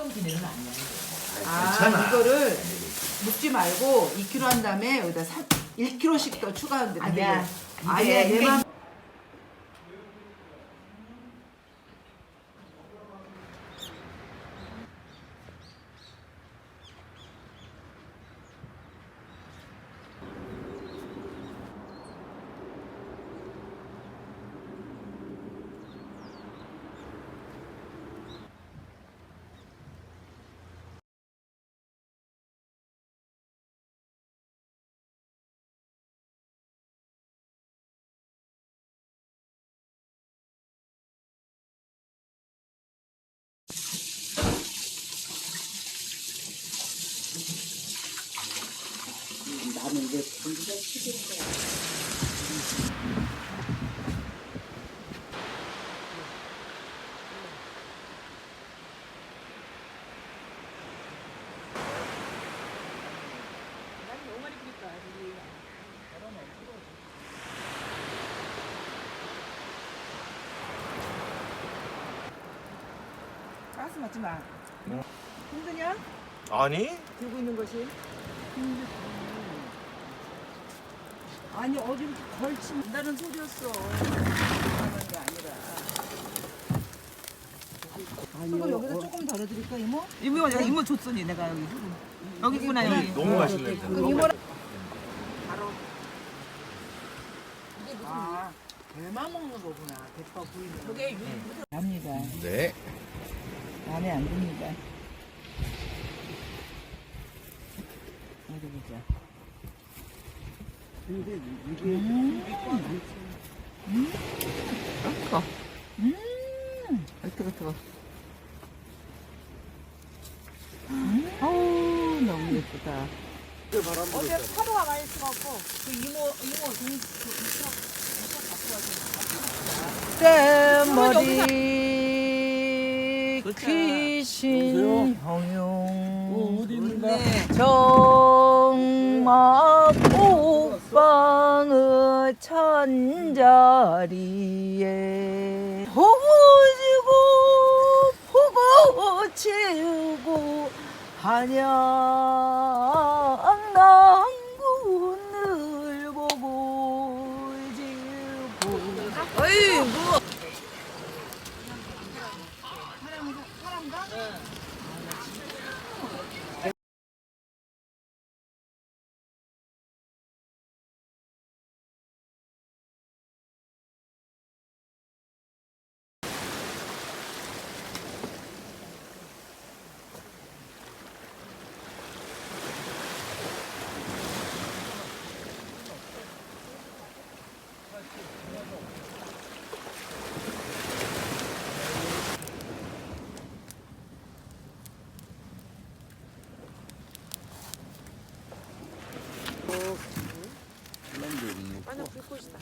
뜨거운 비닐은 아니야. 괜찮아. 이거를 묶지 말고 2kg 한 다음에 여기다 1kg씩 더 추가하면 돼. 아니야. 아니야, 이게 얘만. 나는 왜 공기가 튀길까? 가스 맞지 마. 힘드냐? 아니? 들고 있는 것이? 아니 어디 걸친다는 소리였어. 그런 게 아니라. 이거 여기다 조금 덜어드릴까 이모? 이모 내가 이모 줬으니 내가 여기 있구나 여기. 너무 맛있네. 그럼 이모랑 바로. 아 배만 먹는 거구나. 대파 보이는. 그게 압니다. 네. 마음에 안 듭니다. 어디 보자. 근데 이게 뜨거. 뜨거. 어우 너무 예쁘다. 어제 파도가 많이 쳐갖고 그 이모 떼머리 귀신 형용 어디입니다. 정막 옥방의 찬자리에 보고 지고 보고 치우고 한양남군을 보고 지고 어이구 런데 있는 거. 불꽃이다.